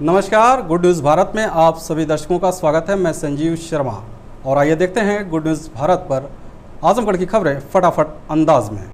नमस्कार, good news Bharat में आप सभी दर्शकों का स्वागत है। मैं संजीव शर्मा और आइए देखते हैं गुड न्यूज़ भारत पर आजमगढ़ की खबरें फटाफट अंदाज में।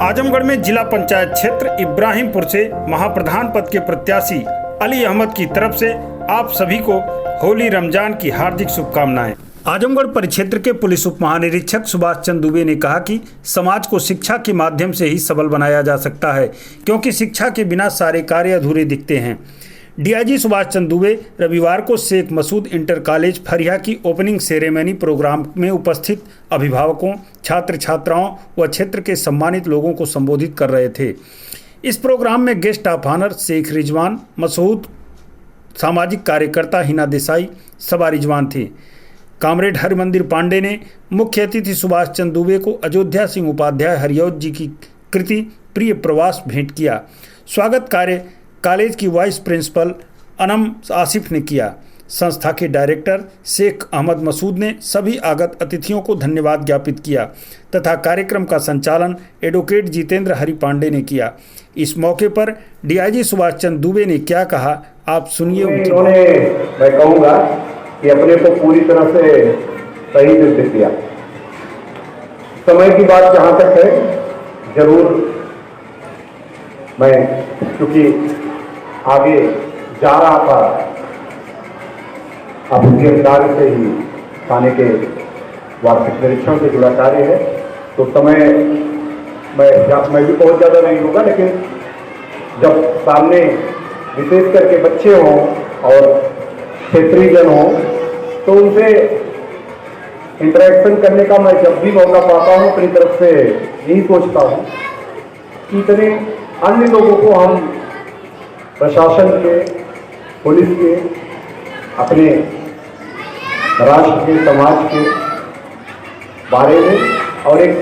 आजमगढ़ में जिला पंचायत क्षेत्र इब्राहिमपुर से महाप्रधान पद के प्रत्याशी अली अहमद की तरफ से आप सभी को होली रमजान की हार्दिक शुभकामनाएं। आजमगढ़ परिक्षेत्र के पुलिस उप महानिरीक्षक सुभाष चंद्र दुबे ने कहा कि समाज को शिक्षा के माध्यम से ही सबल बनाया जा सकता है, क्योंकि शिक्षा के बिना सारे कार्य अधूरे दिखते हैं। डीआईजी सुभाष चंद्र दुबे रविवार को शेख मसूद इंटर कॉलेज फरिया की ओपनिंग सेरेमनी प्रोग्राम में उपस्थित अभिभावकों, छात्र छात्राओं व क्षेत्र के सम्मानित लोगों को संबोधित कर रहे थे। इस प्रोग्राम में guest of honour Sheikh Rizwan Masood, सामाजिक कार्यकर्ता हिना देसाई, सबा रिजवान थे। कामरेड हरिमंदिर पांडे ने मुख्य अतिथि सुभाष चंद्र दुबे को अयोध्या सिंह उपाध्याय हरियौत जी की कृति प्रिय प्रवास भेंट किया। स्वागत कार्य कॉलेज की वाइस प्रिंसिपल अनम आसिफ ने किया। संस्था के डायरेक्टर शेख अहमद मसूद ने सभी आगत अतिथियों को धन्यवाद ज्ञापित किया तथा कार्यक्रम का संचालन एडवोकेट जितेंद्र हरि पांडे ने किया। इस मौके पर डीआईजी सुभाष चंद्र दुबे ने क्या कहा, आप सुनिए। उन्होंने, मैं कहूँगा कि अपने को पूरी तरह से सही सिद्ध किया। समय की बात जहाँ तक है, जरूर मैं क्योंकि आगे जा रहा था, अब उनके कार्य से ही थाने के वार्षिक निरीक्षण से जुड़ा कार्य है, तो समय मैं भी बहुत ज़्यादा नहीं होगा, लेकिन जब सामने विशेष करके बच्चे हों और क्षेत्रीय जन हों तो उनसे इंटरेक्शन करने का मैं जब भी मौका पाता हूँ अपनी तरफ से यही सोचता हूँ कि इतने अन्य लोगों को हम प्रशासन के, पुलिस के, अपने राष्ट्र के, समाज के बारे में और एक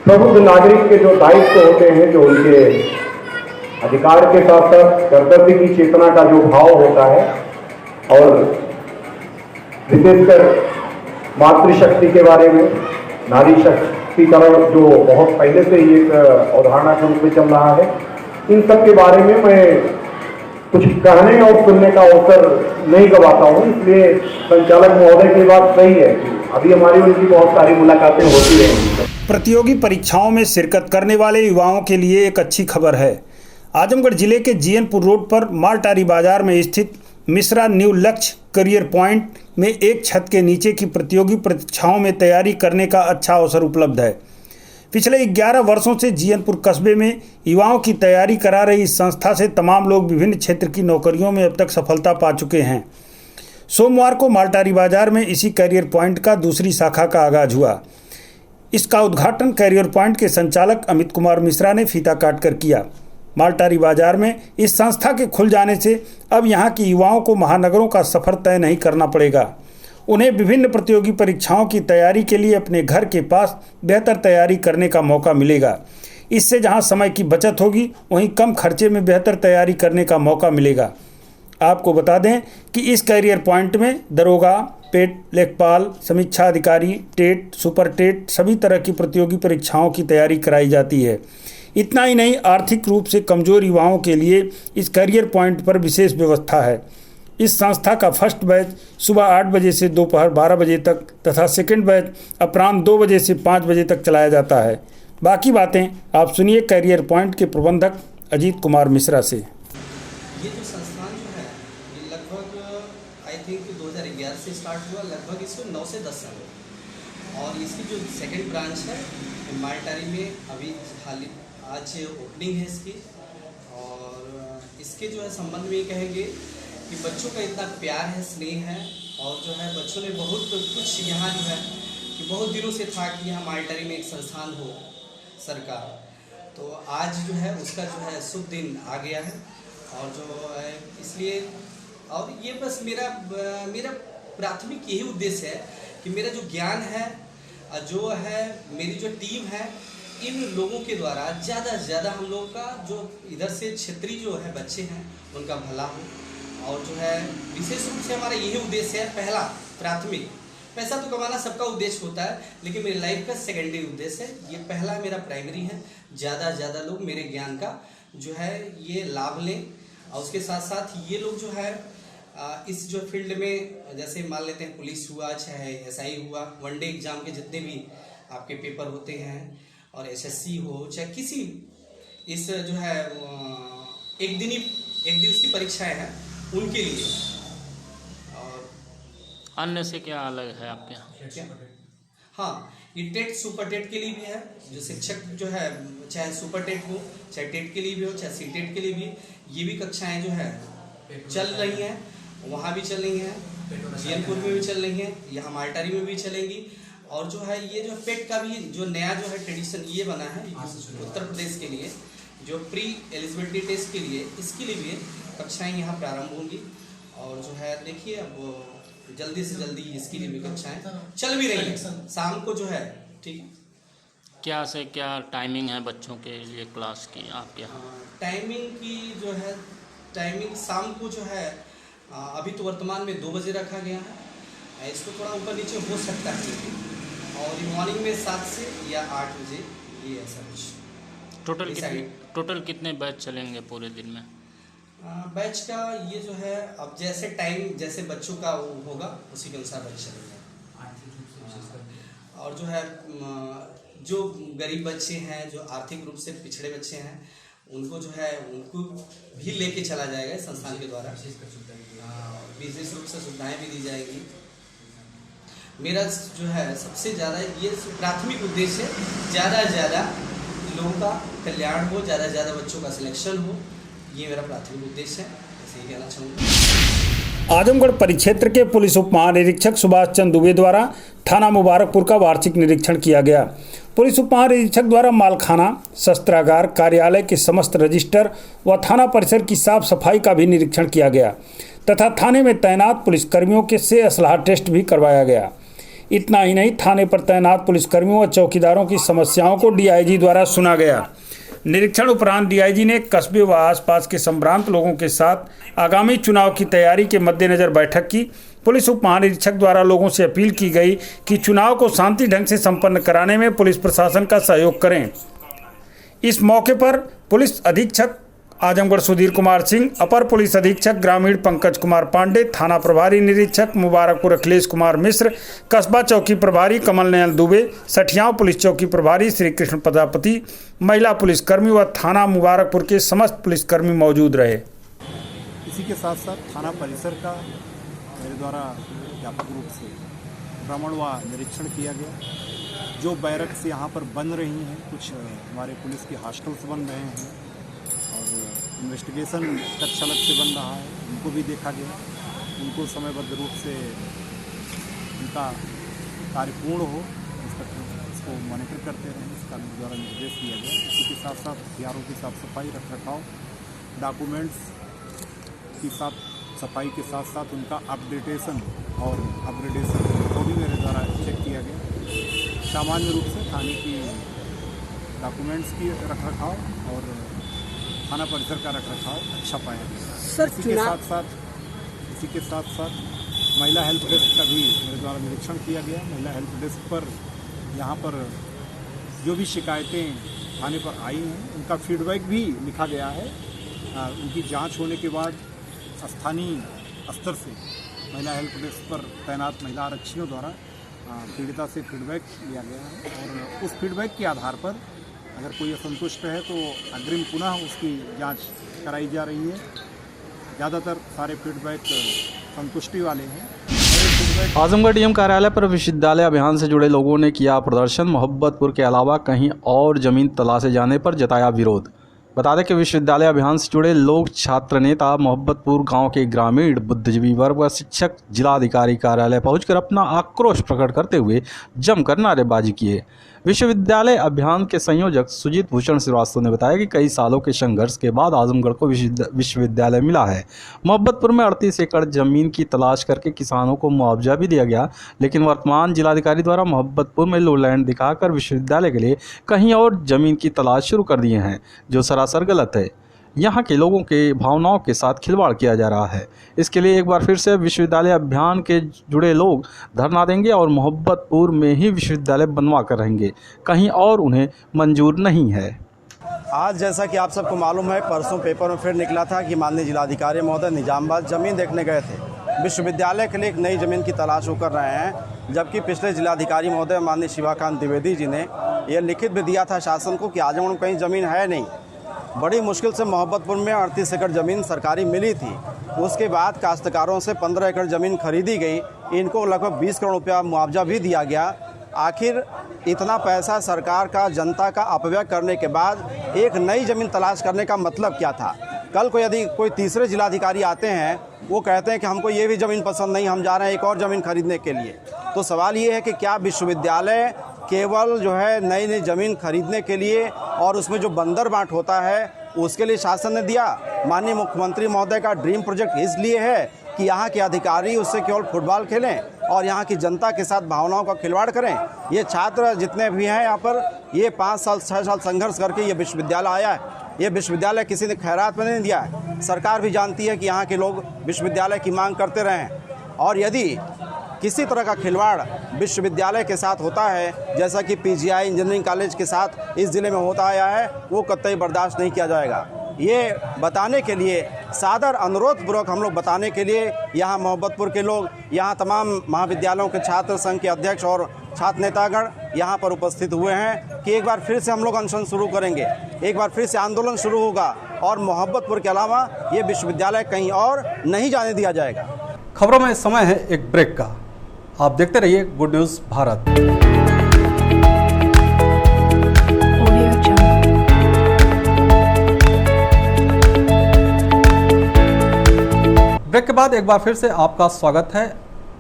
प्रबुद्ध नागरिक के जो दायित्व होते हैं, जो उनके अधिकार के साथ साथ कर्तव्य की चेतना का जो भाव होता है, और विशेषकर मातृशक्ति के बारे में, नारी शक्तिकरण जो बहुत पहले से ही एक अवधारणा के रूप में चल रहा है, इन सब के बारे में मैं कुछ कहने और सुनने का अवसर नहीं गवाता हूँ। इसलिए संचालक महोदय की बात सही है कि अभी हमारी उनकी बहुत सारी मुलाकातें होती हैं। प्रतियोगी परीक्षाओं में शिरकत करने वाले युवाओं के लिए एक अच्छी खबर है। आजमगढ़ जिले के जीएनपुर रोड पर मालटारी बाजार में स्थित मिश्रा न्यू लक्ष्य करियर पॉइंट में एक छत के नीचे की प्रतियोगी परीक्षाओं में तैयारी करने का अच्छा अवसर उपलब्ध है। पिछले 11 वर्षों से जीएनपुर कस्बे में युवाओं की तैयारी करा रही इस संस्था से तमाम लोग विभिन्न क्षेत्र की नौकरियों में अब तक सफलता पा चुके हैं। सोमवार को मालटारी बाजार में इसी करियर पॉइंट का दूसरी शाखा का आगाज हुआ। इसका उद्घाटन करियर पॉइंट के संचालक अमित कुमार मिश्रा ने फीता काट कर किया। मालटारी बाजार में इस संस्था के खुल जाने से अब यहाँ के युवाओं को महानगरों का सफर तय नहीं करना पड़ेगा। उन्हें विभिन्न प्रतियोगी परीक्षाओं की तैयारी के लिए अपने घर के पास बेहतर तैयारी करने का मौका मिलेगा। इससे जहां समय की बचत होगी, वहीं कम खर्चे में बेहतर तैयारी करने का मौका मिलेगा। आपको बता दें कि इस करियर पॉइंट में दरोगा, पेट, लेखपाल, समीक्षा अधिकारी, टेट, सुपर टेट सभी तरह की प्रतियोगी परीक्षाओं की तैयारी कराई जाती है। इतना ही नहीं, आर्थिक रूप से कमज़ोर युवाओं के लिए इस करियर पॉइंट पर विशेष व्यवस्था है। इस संस्था का फर्स्ट बैच सुबह 8 बजे से दोपहर 12 बजे तक तथा सेकंड बैच अपराह्न 2 बजे से 5 बजे तक चलाया जाता है। बाकी बातें आप सुनिए करियर पॉइंट के प्रबंधक अजीत कुमार मिश्रा से। ये जो संस्थान जो है, ये लगभग आई थिंक 2011 से स्टार्ट हुआ, लगभग इसको 9 से 10 साल हो, और इसकी जो सेकंड ब्रांच है मालटारी में अभी हाल आज ओपनिंग है इसकी। और इसके जो है संबंध में कहेंगे कि बच्चों का इतना प्यार है, स्नेह है, और जो है बच्चों ने बहुत कुछ यहाँ जो है कि बहुत दिनों से था कि यहाँ मालटारी में एक संस्थान हो सरकार, तो आज जो है उसका जो है शुभ दिन आ गया है। और जो है इसलिए, और ये बस मेरा प्राथमिक यही उद्देश्य है कि मेरा जो ज्ञान है जो है मेरी जो टीम है इन लोगों के द्वारा ज़्यादा से ज़्यादा हम लोग का जो इधर से क्षेत्रीय जो है बच्चे हैं उनका भला हो। और जो है विशेष रूप से हमारा यही उद्देश्य है, पहला प्राथमिक, पैसा तो कमाना सबका उद्देश्य होता है, लेकिन मेरी लाइफ का सेकेंडरी उद्देश्य है, ये पहला मेरा प्राइमरी है, ज़्यादा से ज़्यादा लोग मेरे ज्ञान का जो है ये लाभ लें। और उसके साथ साथ ये लोग जो है इस जो फील्ड में जैसे मान लेते हैं पुलिस हुआ, चाहे SI हुआ, वनडे एग्जाम के जितने भी आपके पेपर होते हैं, और SSC हो, चाहे किसी इस जो है एक दिवसीय परीक्षाएं हैं उनके लिए। और अन्य से क्या अलग है आपके यहाँ? हाँ, ये टेट सुपर टेट के लिए भी है, जो शिक्षक जो है चाहे सुपर टेट हो, चाहे टेट के लिए भी हो, चाहे सी टेट के लिए भी, ये भी कक्षाएं जो है चल रही हैं, वहाँ भी चल रही हैं, जीएनपुर में भी चल रही हैं, यहाँ मालटारी में भी चलेंगी। और जो है ये जो पेट का भी जो नया जो है ट्रेडिशन ये बना है उत्तर प्रदेश के लिए, जो प्री एलिजिबिलिटी टेस्ट के लिए, इसके लिए भी कक्षाएं यहाँ प्रारंभ होंगी। और जो है देखिए अब जल्दी से जल्दी इसके लिए भी कक्षाएं चल भी रही हैं शाम को जो है। ठीक, क्या से क्या टाइमिंग है बच्चों के लिए क्लास की आपके यहाँ? टाइमिंग की जो है टाइमिंग शाम को जो है अभी तो वर्तमान में 2 बजे रखा गया है, इसको थोड़ा ऊपर नीचे हो सकता है, और मॉर्निंग में 7 से या 8 बजे, ये ऐसा कुछ। टोटल कितने बैच चलेंगे पूरे दिन में? बैच का ये जो है अब जैसे टाइम जैसे बच्चों का होगा उसी के अनुसार बैच चलेंगे। और जो है जो गरीब बच्चे हैं, जो आर्थिक रूप से पिछड़े बच्चे हैं, उनको जो है उनको भी लेके चला जाएगा संस्थान के द्वारा, विशेष रूप से सुविधाएं भी दी जाएगी। मेरा जो है सबसे ज़्यादा ये प्राथमिक उद्देश्य है, ज़्यादा से ज़्यादा लोगों का कल्याण हो, ज़्यादा से ज़्यादा बच्चों का सिलेक्शन हो, ये मेरा प्राथमिक उद्देश्य है, ऐसे ही कहना चाहूँगा। आजमगढ़ परिक्षेत्र के पुलिस उप महानिरीक्षक सुभाष चंद्र दुबे द्वारा थाना मुबारकपुर का वार्षिक निरीक्षण किया गया। पुलिस उप महानिरीक्षक द्वारा मालखाना, शस्त्रागार, कार्यालय के समस्त रजिस्टर व थाना परिसर की साफ सफाई का भी निरीक्षण किया गया तथा थाने में तैनात पुलिसकर्मियों के से असलाह टेस्ट भी करवाया गया। इतना ही नहीं, थाने पर तैनात पुलिसकर्मियों व चौकीदारों की समस्याओं को DIG द्वारा सुना गया। निरीक्षण उपरांत DIG ने कस्बे व आसपास के संभ्रांत लोगों के साथ आगामी चुनाव की तैयारी के मद्देनजर बैठक की। पुलिस उप महानिरीक्षक द्वारा लोगों से अपील की गई कि चुनाव को शांति ढंग से संपन्न कराने में पुलिस प्रशासन का सहयोग करें। इस मौके पर पुलिस अधीक्षक आजमगढ़ सुधीर कुमार सिंह, अपर पुलिस अधीक्षक ग्रामीण पंकज कुमार पांडे, थाना प्रभारी निरीक्षक मुबारकपुर अखिलेश कुमार मिश्र, कस्बा चौकी प्रभारी कमल नयन दुबे, सठियाव पुलिस चौकी प्रभारी श्री कृष्ण प्रजापति, महिला पुलिसकर्मी व थाना मुबारकपुर के समस्त पुलिसकर्मी मौजूद रहे। इसी के साथ साथ थाना परिसर का मेरे द्वारा व्यापक रूप से भ्रमण व निरीक्षण किया गया। जो बैरक्स यहाँ पर बन रही हैं, कुछ हमारे पुलिस के हॉस्टल्स बन रहे हैं और इन्वेस्टिगेशन कक्ष अलग से बन रहा है, उनको भी देखा गया। उनको समयबद्ध रूप से उनका कार्य पूर्ण हो, इसको मॉनिटर करते रहें, इसका मेरे द्वारा निर्देश दिया गया। इसी के साथ साथ हथियारों की साफ सफाई, रख रखाव, डॉक्यूमेंट्स की साफ सफाई के साथ साथ उनका अपडेटेशन और अपग्रेडेशन को भी मेरे द्वारा चेक किया गया। सामान्य रूप से थाने की डॉक्यूमेंट्स की रख रखाव और थाना परिसर का रख रखाव अच्छा पाया गया। इसी के साथ साथ महिला हेल्प डेस्क का भी मेरे द्वारा निरीक्षण किया गया। महिला हेल्प डेस्क पर यहाँ पर जो भी शिकायतें थाने पर आई हैं, उनका फीडबैक भी लिखा गया है। उनकी जांच होने के बाद स्थानीय स्तर से महिला हेल्प डेस्क पर तैनात महिला आरक्षियों द्वारा पीड़िता से फीडबैक लिया गया है और उस फीडबैक के आधार पर अगर कोई असंतुष्ट है तो अग्रिम पुनः उसकी जांच कराई जा रही है। ज़्यादातर सारे फीडबैक संतुष्टि वाले हैं। आजमगढ़ DM कार्यालय पर विश्वविद्यालय अभियान से जुड़े लोगों ने किया प्रदर्शन। मोहब्बतपुर के अलावा कहीं और जमीन तलाशे जाने पर जताया विरोध। बता दें कि विश्वविद्यालय अभियान से जुड़े लोग छात्र नेता मोहब्बतपुर गांव के ग्रामीण बुद्धिजीवी वर्ग व शिक्षक जिलाधिकारी कार्यालय पहुंचकर अपना आक्रोश प्रकट करते हुए जमकर नारेबाजी किए। विश्वविद्यालय अभियान के संयोजक सुजीत भूषण श्रीवास्तव ने बताया कि कई सालों के संघर्ष के बाद आजमगढ़ को विश्वविद्यालय मिला है। मोहब्बतपुर में 38 एकड़ जमीन की तलाश करके किसानों को मुआवजा भी दिया गया, लेकिन वर्तमान जिलाधिकारी द्वारा मोहब्बतपुर में लोलैंड दिखाकर विश्वविद्यालय के लिए कहीं और जमीन की तलाश शुरू कर दिए हैं, जो सरासर गलत है। यहाँ के लोगों के भावनाओं के साथ खिलवाड़ किया जा रहा है। इसके लिए एक बार फिर से विश्वविद्यालय अभियान के जुड़े लोग धरना देंगे और मोहब्बतपुर में ही विश्वविद्यालय बनवा कर रहेंगे, कहीं और उन्हें मंजूर नहीं है। आज जैसा कि आप सबको मालूम है, परसों पेपर में फिर निकला था कि माननीय जिलाधिकारी महोदय निजामाबाद ज़मीन देखने गए थे। विश्वविद्यालय के लिए एक नई ज़मीन की तलाश वो कर रहे हैं, जबकि पिछले जिलाधिकारी महोदय माननीय शिवाकांत द्विवेदी जी ने यह लिखित भी दिया था शासन को कि आजमगढ़ में कहीं ज़मीन है नहीं। बड़ी मुश्किल से मोहब्बतपुर में 38 एकड़ ज़मीन सरकारी मिली थी। उसके बाद काश्तकारों से 15 एकड़ ज़मीन खरीदी गई। इनको लगभग 20 करोड़ रुपया मुआवजा भी दिया गया। आखिर इतना पैसा सरकार का जनता का अपव्यय करने के बाद एक नई ज़मीन तलाश करने का मतलब क्या था? कल को यदि कोई तीसरे जिलाधिकारी आते हैं, वो कहते हैं कि हमको ये भी ज़मीन पसंद नहीं, हम जा रहे हैं एक और ज़मीन खरीदने के लिए, तो सवाल ये है कि क्या विश्वविद्यालय केवल जो है नई नई ज़मीन खरीदने के लिए और उसमें जो बंदर बांट होता है उसके लिए शासन ने दिया? माननीय मुख्यमंत्री महोदय का ड्रीम प्रोजेक्ट इसलिए है कि यहाँ के अधिकारी उससे केवल फुटबॉल खेलें और यहाँ की जनता के साथ भावनाओं का खिलवाड़ करें। ये छात्र जितने भी हैं यहाँ पर, ये 5 साल 6 साल संघर्ष करके ये विश्वविद्यालय आया है। ये विश्वविद्यालय किसी ने खैरात में नहीं दिया है। सरकार भी जानती है कि यहाँ के लोग विश्वविद्यालय की मांग करते रहे हैं, और यदि किसी तरह का खिलवाड़ विश्वविद्यालय के साथ होता है, जैसा कि पीजीआई इंजीनियरिंग कॉलेज के साथ इस ज़िले में होता आया है, वो कतई बर्दाश्त नहीं किया जाएगा। ये बताने के लिए, सादर अनुरोध पूर्वक हम लोग बताने के लिए यहाँ मोहब्बतपुर के लोग, यहाँ तमाम महाविद्यालयों के छात्र संघ के अध्यक्ष और छात्र नेतागण यहाँ पर उपस्थित हुए हैं कि एक बार फिर से हम लोग अनशन शुरू करेंगे, एक बार फिर से आंदोलन शुरू होगा और मोहब्बतपुर के अलावा ये विश्वविद्यालय कहीं और नहीं जाने दिया जाएगा। खबरों में समय है एक ब्रेक का। आप देखते रहिए गुड न्यूज़ भारत। ब्रेक के बाद एक बार फिर से आपका स्वागत है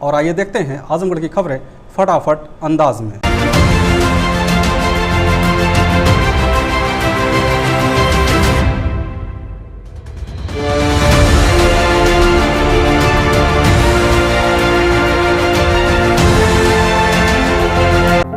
और आइए देखते हैं आजमगढ़ की खबरें फटाफट अंदाज में।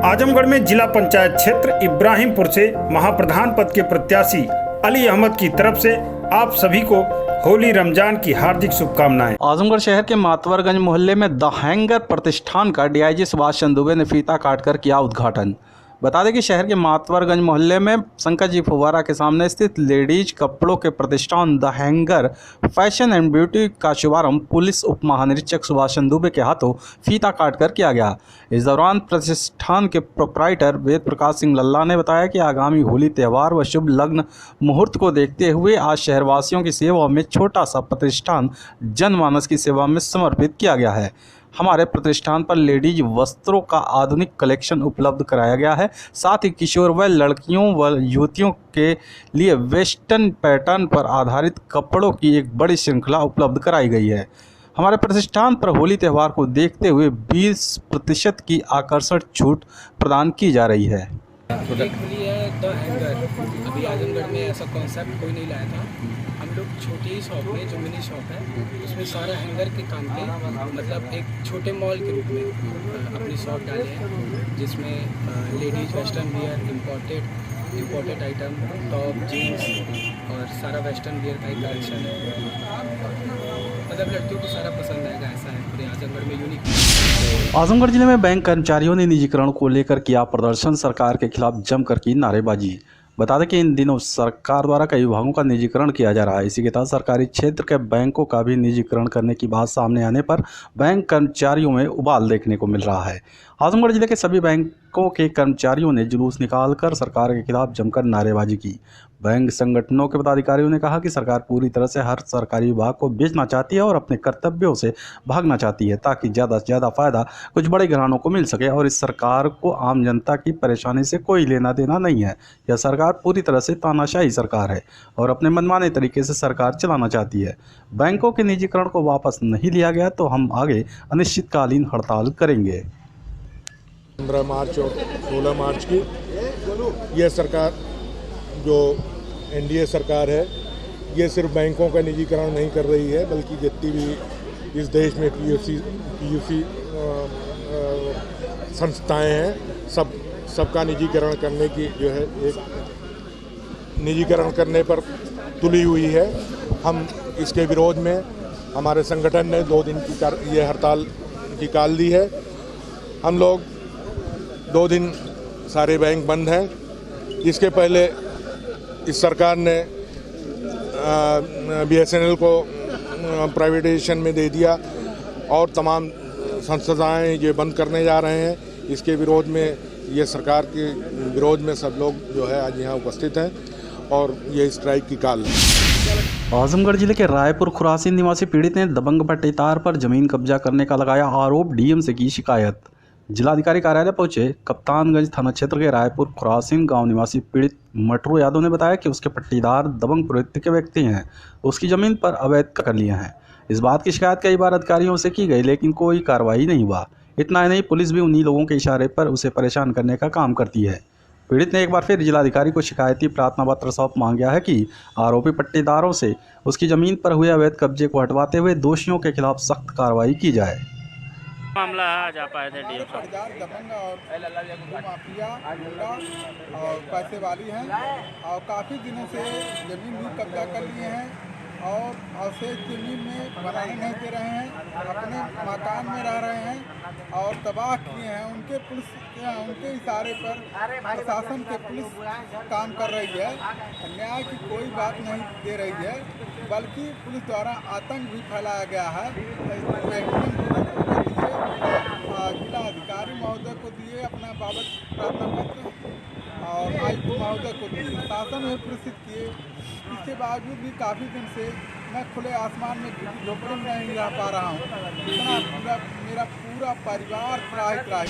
आजमगढ़ में जिला पंचायत क्षेत्र इब्राहिमपुर से महाप्रधान पद के प्रत्याशी अली अहमद की तरफ से आप सभी को होली रमजान की हार्दिक शुभकामनाएं। आजमगढ़ शहर के मातवरगंज मोहल्ले में द हैंगर प्रतिष्ठान का डीआईजी सुभाष चंद्र दुबे ने फीता काटकर किया उद्घाटन। बता दें कि शहर के मातवरगंज मोहल्ले में शंकर जी फुवारा के सामने स्थित लेडीज कपड़ों के प्रतिष्ठान the hanger fashion and beauty का शुभारंभ पुलिस उप महानिरीक्षक सुभाष चंद्र दुबे के हाथों फीता काटकर किया गया। इस दौरान प्रतिष्ठान के प्रोप्राइटर वेद प्रकाश सिंह लल्ला ने बताया कि आगामी होली त्यौहार व शुभ लग्न मुहूर्त को देखते हुए आज शहरवासियों की सेवा में छोटा सा प्रतिष्ठान जनमानस की सेवा में समर्पित किया गया है। हमारे प्रतिष्ठान पर लेडीज वस्त्रों का आधुनिक कलेक्शन उपलब्ध कराया गया है। साथ ही किशोर व लड़कियों व युवतियों के लिए वेस्टर्न पैटर्न पर आधारित कपड़ों की एक बड़ी श्रृंखला उपलब्ध कराई गई है। हमारे प्रतिष्ठान पर होली त्यौहार को देखते हुए 20% की आकर्षण छूट प्रदान की जा रही है। एक होली है द हैंगर, अभी आजमगढ़ में ऐसा कॉन्सेप्ट कोई नहीं लाया था। हम लोग छोटी ही शॉप में, जो मिनी शॉप है, उसमें सारा हैंगर के काम के मतलब एक छोटे मॉल के रूप में अपनी शॉप डाले हैं, जिसमें ladies western wear, imported item, top, jeans और सारा वेस्टर्न वियर का ही कलेक्शन है। मतलब लड़कियों को सारा पसंद आएगा, ऐसा है पूरे आजमगढ़ में यूनिक। आजमगढ़ जिले में बैंक कर्मचारियों ने निजीकरण को लेकर किया प्रदर्शन, सरकार के खिलाफ जमकर की नारेबाजी। बता दें कि इन दिनों सरकार द्वारा कई विभागों का निजीकरण किया जा रहा है। इसी के तहत सरकारी क्षेत्र के बैंकों का भी निजीकरण करने की बात सामने आने पर बैंक कर्मचारियों में उबाल देखने को मिल रहा है। आजमगढ़ जिले के सभी बैंकों के कर्मचारियों ने जुलूस निकालकर सरकार के खिलाफ जमकर नारेबाजी की। बैंक संगठनों के पदाधिकारियों ने कहा कि सरकार पूरी तरह से हर सरकारी विभाग को बेचना चाहती है और अपने कर्तव्यों से भागना चाहती है ताकि ज़्यादा से ज़्यादा फायदा कुछ बड़े घरानों को मिल सके और इस सरकार को आम जनता की परेशानी से कोई लेना देना नहीं है। यह सरकार पूरी तरह से तानाशाही सरकार है और अपने मनमाने तरीके से सरकार चलाना चाहती है। बैंकों के निजीकरण को वापस नहीं लिया गया तो हम आगे अनिश्चितकालीन हड़ताल करेंगे। 15 मार्च और 16 मार्च की यह सरकार जो एनडीए सरकार है, ये सिर्फ बैंकों का निजीकरण नहीं कर रही है बल्कि जितनी भी इस देश में पीयूसी संस्थाएं हैं सबका निजीकरण करने की जो है एक निजीकरण करने पर तुली हुई है। हम इसके विरोध में हमारे संगठन ने 2 दिन की ये हड़ताल निकाल दी है। हम लोग 2 दिन सारे बैंक बंद हैं। इसके पहले इस सरकार ने BSNL को प्राइवेटाइजेशन में दे दिया और तमाम संस्थाएं ये बंद करने जा रहे हैं। इसके विरोध में ये सरकार के विरोध में सब लोग जो है आज यहाँ उपस्थित हैं और ये स्ट्राइक की काल है। आजमगढ़ जिले के रायपुर खुरासीन निवासी पीड़ित ने दबंग पट्टेदार पर जमीन कब्जा करने का लगाया आरोप, डीएम से की शिकायत। जिलाधिकारी कार्यालय पहुंचे कप्तानगंज थाना क्षेत्र के रायपुर खुरासीन गांव निवासी पीड़ित मटरू यादव ने बताया कि उसके पट्टीदार दबंग प्रवृत्ति के व्यक्ति हैं, उसकी जमीन पर अवैध कर लिए हैं। इस बात की शिकायत कई बार अधिकारियों से की गई लेकिन कोई कार्रवाई नहीं हुआ। इतना ही नहीं, पुलिस भी उन्हीं लोगों के इशारे पर उसे परेशान करने का काम करती है। पीड़ित ने एक बार फिर जिलाधिकारी को शिकायती प्रार्थना पत्र सौंप मांगा है कि आरोपी पट्टीदारों से उसकी जमीन पर हुए अवैध कब्जे को हटवाते हुए दोषियों के खिलाफ सख्त कार्रवाई की जाए। मामला है, आज आप आए थे डीएम साहब। दबंग और माफिया और पैसे वाली हैं और काफ़ी दिनों से ज़मीन भी कब्जा कर लिए हैं और अवशेष ज़मीन में बनाने नहीं दे रहे हैं, अपने मकान में रह रहे हैं और तबाह किए हैं। उनके इशारे पर प्रशासन के पुलिस काम कर रही है, न्याय की कोई बात नहीं दे रही है बल्कि पुलिस द्वारा आतंक भी फैलाया गया है। जिला अधिकारी महोदय को दिए अपना बाबत प्रार्थना पत्र और आयुक्त महोदय को दिए, शासन में प्रेषित किए। इसके बावजूद भी काफ़ी दिन से मैं खुले आसमान में झोपड़ी में नहीं रह पा रहा हूँ। इतना मेरा पूरा परिवार त्राही कर रहा है।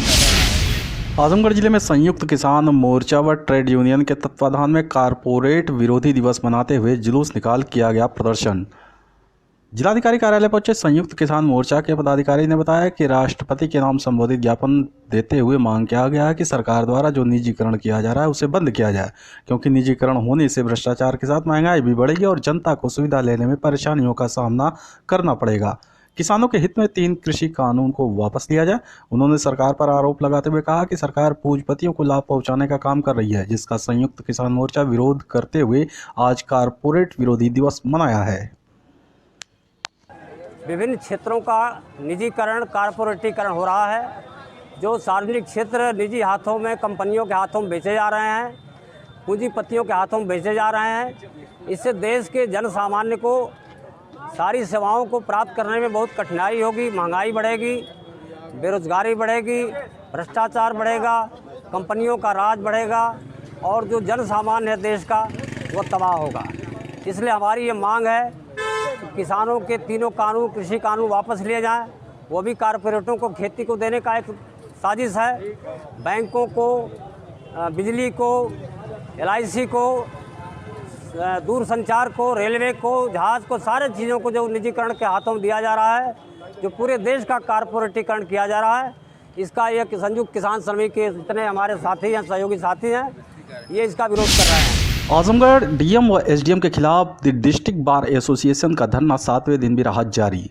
आजमगढ़ जिले में संयुक्त किसान मोर्चा व ट्रेड यूनियन के तत्वाधान में कारपोरेट विरोधी दिवस मनाते हुए जुलूस निकाल किया गया प्रदर्शन। जिलाधिकारी कार्यालय पहुंचे संयुक्त किसान मोर्चा के पदाधिकारी ने बताया कि राष्ट्रपति के नाम संबोधित ज्ञापन देते हुए मांग किया गया है कि सरकार द्वारा जो निजीकरण किया जा रहा है उसे बंद किया जाए, क्योंकि निजीकरण होने से भ्रष्टाचार के साथ महंगाई भी बढ़ेगी और जनता को सुविधा लेने में परेशानियों का सामना करना पड़ेगा। किसानों के हित में 3 कृषि कानून को वापस लिया जाए। उन्होंने सरकार पर आरोप लगाते हुए कहा कि सरकार पूंजीपतियों को लाभ पहुंचाने का काम कर रही है, जिसका संयुक्त किसान मोर्चा विरोध करते हुए आज कारपोरेट विरोधी दिवस मनाया है। विभिन्न क्षेत्रों का निजीकरण, कारपोरेटीकरण हो रहा है। जो सार्वजनिक क्षेत्र निजी हाथों में, कंपनियों के हाथों में बेचे जा रहे हैं, पूंजीपतियों के हाथों में बेचे जा रहे हैं। इससे देश के जन सामान्य को सारी सेवाओं को प्राप्त करने में बहुत कठिनाई होगी, महंगाई बढ़ेगी, बेरोजगारी बढ़ेगी, भ्रष्टाचार बढ़ेगा, कंपनियों का राज बढ़ेगा और जो जन सामान्य है देश का वो तबाह होगा। इसलिए हमारी ये मांग है किसानों के 3 कानून, कृषि कानून वापस लिए जाएं। वो भी कारपोरेटों को खेती को देने का एक साजिश है। बैंकों को, बिजली को, LIC को, दूरसंचार को, रेलवे को, जहाज़ को, सारे चीज़ों को जो निजीकरण के हाथों में दिया जा रहा है, जो पूरे देश का कारपोरेटीकरण किया जा रहा है, इसका एक संयुक्त किसान श्रमिक के जितने हमारे साथी हैं, सहयोगी साथी हैं, ये इसका विरोध कर रहे हैं। आजमगढ़ डीएम व एसडीएम के खिलाफ द डिस्ट्रिक्ट बार एसोसिएशन का धरना 7वें दिन भी रहा जारी।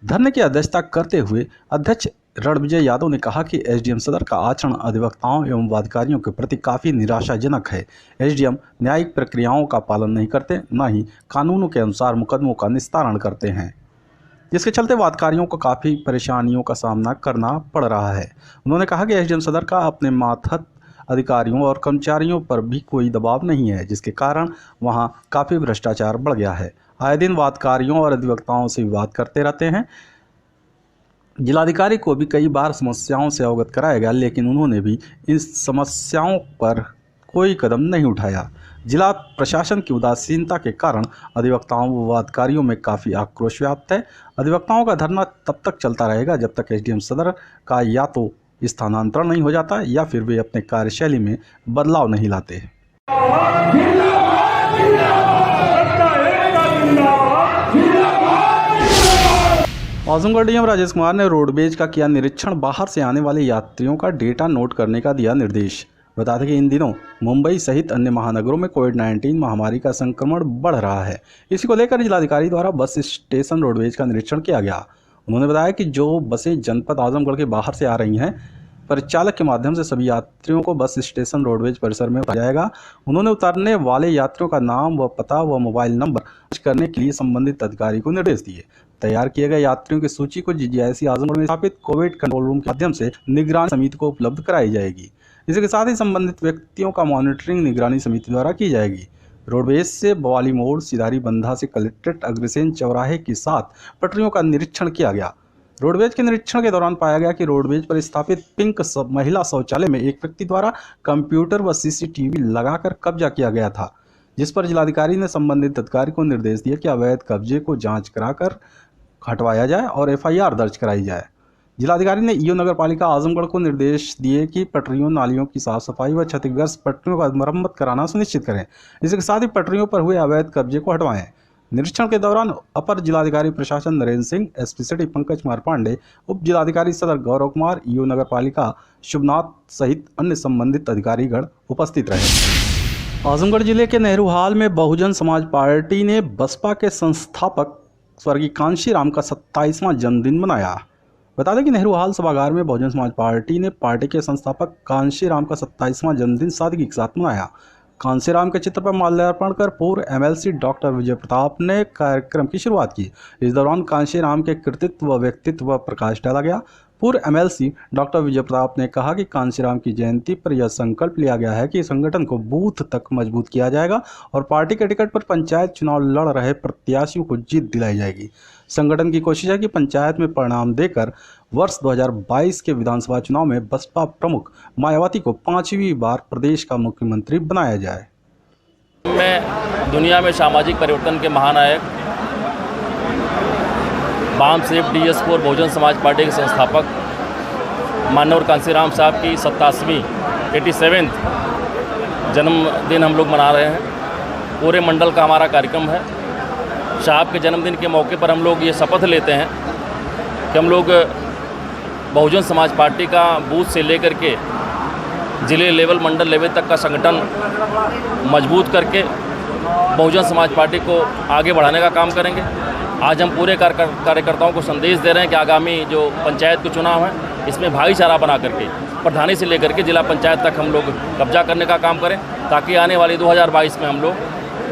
धरने की अध्यक्षता करते हुए अध्यक्ष रणविजय यादव ने कहा कि एसडीएम सदर का आचरण अधिवक्ताओं एवं वादकारियों के प्रति काफ़ी निराशाजनक है। एसडीएम न्यायिक प्रक्रियाओं का पालन नहीं करते, न ही कानूनों के अनुसार मुकदमों का निस्तारण करते हैं, जिसके चलते वादकारियों को काफ़ी परेशानियों का सामना करना पड़ रहा है। उन्होंने कहा कि एसडीएम सदर का अपने मातहत अधिकारियों और कर्मचारियों पर भी कोई दबाव नहीं है, जिसके कारण वहां काफ़ी भ्रष्टाचार बढ़ गया है। आए दिन वादकारियों और अधिवक्ताओं से विवाद करते रहते हैं। जिलाधिकारी को भी कई बार समस्याओं से अवगत कराया गया, लेकिन उन्होंने भी इन समस्याओं पर कोई कदम नहीं उठाया। जिला प्रशासन की उदासीनता के कारण अधिवक्ताओं व वादकारियों में काफ़ी आक्रोश व्याप्त है। अधिवक्ताओं का धरना तब तक चलता रहेगा जब तक एसडीएम सदर का या तो स्थानांतरण नहीं हो जाता या फिर वे अपने कार्यशैली में बदलाव नहीं लाते। आजमगढ़ डीएम राजेश कुमार ने रोडवेज का किया निरीक्षण। बाहर से आने वाले यात्रियों का डेटा नोट करने का दिया निर्देश। बता दें कि इन दिनों मुंबई सहित अन्य महानगरों में कोविड-19 महामारी का संक्रमण बढ़ रहा है। इसी को लेकर जिलाधिकारी द्वारा बस स्टेशन रोडवेज का निरीक्षण किया गया। उन्होंने बताया कि जो बसें जनपद आजमगढ़ के बाहर से आ रही हैं, परिचालक के माध्यम से सभी यात्रियों को बस स्टेशन रोडवेज परिसर में उतारा जाएगा। उन्होंने उतारने वाले यात्रियों का नाम व पता व मोबाइल नंबर दर्ज करने के लिए संबंधित अधिकारी को निर्देश दिए। तैयार किए गए यात्रियों की सूची को जीजीआईसी आजमगढ़ में स्थापित कोविड कंट्रोल रूम के माध्यम से निगरानी समिति को उपलब्ध कराई जाएगी। इसके साथ ही संबंधित व्यक्तियों का मॉनिटरिंग निगरानी समिति द्वारा की जाएगी। रोडवेज से बवाली मोड़, सिधारी बंधा से कलेक्ट्रेट अग्रसेन चौराहे के साथ पटरियों का निरीक्षण किया गया। रोडवेज के निरीक्षण के दौरान पाया गया कि रोडवेज पर स्थापित पिंक महिला शौचालय में एक व्यक्ति द्वारा कंप्यूटर व सीसीटीवी लगाकर कब्जा किया गया था, जिस पर जिलाधिकारी ने संबंधित अधिकारी को निर्देश दिया कि अवैध कब्जे को जांच कराकर हटवाया जाए और एफआईआर दर्ज कराई जाए। जिलाधिकारी ने ईओ नगर पालिका आजमगढ़ को निर्देश दिए कि पटरियों, नालियों की साफ सफाई व क्षतिग्रस्त पटरियों का मरम्मत कराना सुनिश्चित करें। इसके साथ ही पटरियों पर हुए अवैध कब्जे को हटवाएं। निरीक्षण के दौरान अपर जिलाधिकारी प्रशासन नरेंद्र सिंह, एसपी सिटी पंकज कुमार पांडे, उप जिलाधिकारी सदर गौरव कुमार, ईओ नगर पालिका शुभनाथ सहित अन्य संबंधित अधिकारीगण उपस्थित रहे। आजमगढ़ जिले के नेहरू हाल में बहुजन समाज पार्टी ने बसपा के संस्थापक स्वर्गीय कांशीराम का 27वां जन्मदिन मनाया। बता दें कि नेहरू हाल सभागार में बहुजन समाज पार्टी ने पार्टी के संस्थापक कांशीराम का 27वां जन्मदिन सादगी के साथ मनाया। कांशीराम के चित्र पर माल्यार्पण कर पूर्व एमएलसी डॉक्टर विजय प्रताप ने कार्यक्रम की शुरुआत की। इस दौरान कांशीराम के कृतित्व व व्यक्तित्व पर प्रकाश डाला गया। पूर्व एमएलसी डॉक्टर विजय प्रताप ने कहा कि कांशीराम की जयंती पर यह संकल्प लिया गया है कि संगठन को बूथ तक मजबूत किया जाएगा और पार्टी के टिकट पर पंचायत चुनाव लड़ रहे प्रत्याशियों को जीत दिलाई जाएगी। संगठन की कोशिश है कि पंचायत में परिणाम देकर वर्ष 2022 के विधानसभा चुनाव में बसपा प्रमुख मायावती को 5वीं बार प्रदेश का मुख्यमंत्री बनाया जाए। मैं दुनिया में सामाजिक परिवर्तन के महानायक balm safe DS4 Bahujan Samaj party के संस्थापक माननीय कांशीराम साहब की 87वीं जन्मदिन हम लोग मना रहे हैं। पूरे मंडल का हमारा कार्यक्रम है। साहब के जन्मदिन के मौके पर हम लोग ये शपथ लेते हैं कि हम लोग बहुजन समाज पार्टी का बूथ से लेकर के जिले लेवल, मंडल लेवल तक का संगठन मजबूत करके बहुजन समाज पार्टी को आगे बढ़ाने का काम करेंगे। आज हम पूरे कार्यकर्ताओं को संदेश दे रहे हैं कि आगामी जो पंचायत के चुनाव हैं, इसमें भाईचारा बना करके प्रधानी से लेकर के जिला पंचायत तक हम लोग कब्जा करने का काम करें, ताकि आने वाली 2022 में हम लोग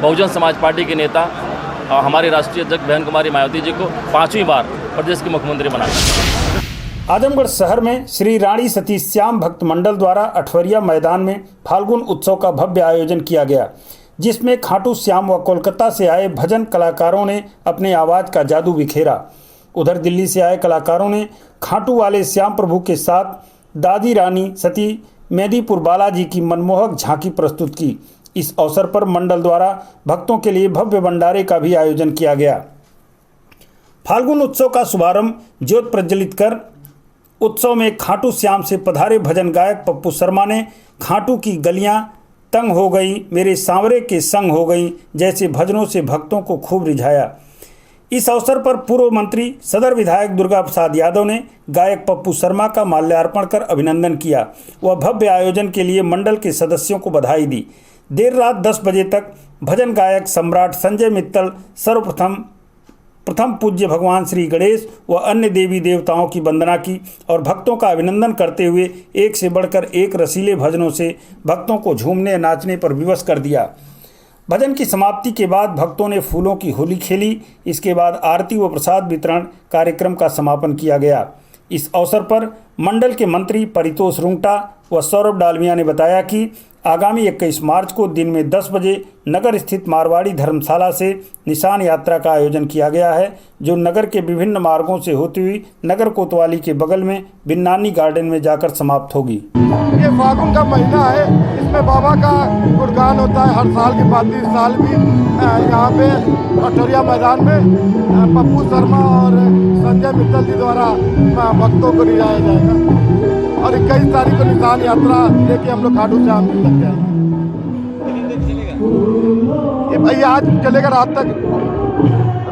बहुजन समाज पार्टी के नेता और हमारी राष्ट्रीय अध्यक्ष बहन कुमारी मायावती जी को 5वीं बार प्रदेश के मुख्यमंत्री बनाएं। आजमगढ़ शहर में श्री रानी सती श्याम भक्त मंडल द्वारा अठवरिया मैदान में फाल्गुन उत्सव का भव्य आयोजन किया गया, जिसमें खाटू श्याम व कोलकाता से आए भजन कलाकारों ने अपने आवाज़ का जादू बिखेरा। उधर दिल्ली से आए कलाकारों ने खाटू वाले श्याम प्रभु के साथ दादी रानी सती मेदीपुर बालाजी की मनमोहक झांकी प्रस्तुत की। इस अवसर पर मंडल द्वारा भक्तों के लिए भव्य भंडारे का भी आयोजन किया गया। फाल्गुन उत्सव का शुभारंभ ज्योत प्रज्वलित कर उत्सव में खाटू श्याम से पधारे भजन गायक पप्पू शर्मा ने खाटू की गलियां तंग हो गई, मेरे सांवरे के संग हो गई जैसे भजनों से भक्तों को खूब रिझाया। इस अवसर पर पूर्व मंत्री सदर विधायक दुर्गा प्रसाद यादव ने गायक पप्पू शर्मा का माल्यार्पण कर अभिनंदन किया। वह भव्य आयोजन के लिए मंडल के सदस्यों को बधाई दी। देर रात 10 बजे तक भजन गायक सम्राट संजय मित्तल प्रथम पूज्य भगवान श्री गणेश व अन्य देवी देवताओं की वंदना की और भक्तों का अभिनंदन करते हुए एक से बढ़कर एक रसीले भजनों से भक्तों को झूमने नाचने पर विवश कर दिया। भजन की समाप्ति के बाद भक्तों ने फूलों की होली खेली। इसके बाद आरती व प्रसाद वितरण कार्यक्रम का समापन किया गया। इस अवसर पर मंडल के मंत्री परितोष रुंगटा, व सौरभ डालमिया ने बताया कि आगामी 21 मार्च को दिन में 10 बजे नगर स्थित मारवाड़ी धर्मशाला से निशान यात्रा का आयोजन किया गया है, जो नगर के विभिन्न मार्गों से होती हुई नगर कोतवाली के बगल में बिन्नानी गार्डन में जाकर समाप्त होगी। ये फागुन का महीना है, इसमें बाबा का गुणगान होता है हर साल की बात। इस साल भी यहाँ पे अठोरिया मैदान में पप्पू शर्मा और संजय मित्तल जी द्वारा भक्तों को रिझाया जाएगा और 21 तारीख को निशान यात्रा लेके हम लोग खाटू श्याम जी तक जाएंगे। ये भाई आज चलेगा रात तक,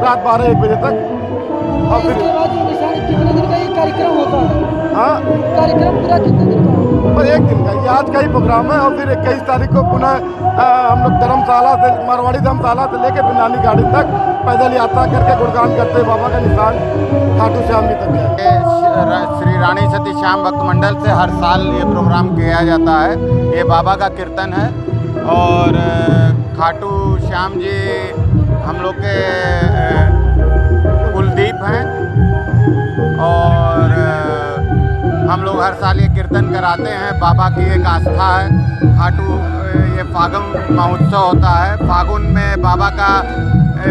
रात 12-1 बजे तक। और फिर कितने दिन का ये कार्यक्रम होता है? हाँ, कार्यक्रम पूरा कितने दिन का? पर 1 दिन का, ये आज का ही प्रोग्राम है। और फिर 21 तारीख को पुनः हम लोग धर्मशाला से, मारवाड़ी धर्मशाला से लेके बिन्नानी गार्डन तक पैदल यात्रा करके गुणगान करते हुए बाबा का निशान खाटू श्याम जी तक जाएंगे। श्री रानी सती श्याम भक्त मंडल से हर साल ये प्रोग्राम किया जाता है। ये बाबा का कीर्तन है और खाटू श्याम जी हम लोग के कुलदीप हैं और हम लोग हर साल ये कीर्तन कराते हैं। बाबा की एक आस्था है। खाटू ये फागुन महोत्सव होता है, फागुन में बाबा का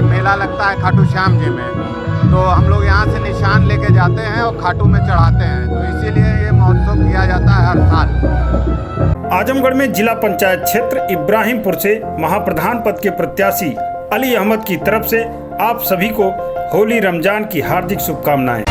मेला लगता है खाटू श्याम जी में, तो हम लोग यहाँ से निशान लेके जाते हैं और खाटू में चढ़ाते हैं, तो इसीलिए ये महोत्सव किया जाता है हर साल। आजमगढ़ में जिला पंचायत क्षेत्र इब्राहिमपुर से महाप्रधान पद के प्रत्याशी अली अहमद की तरफ से आप सभी को होली रमजान की हार्दिक शुभकामनाएं।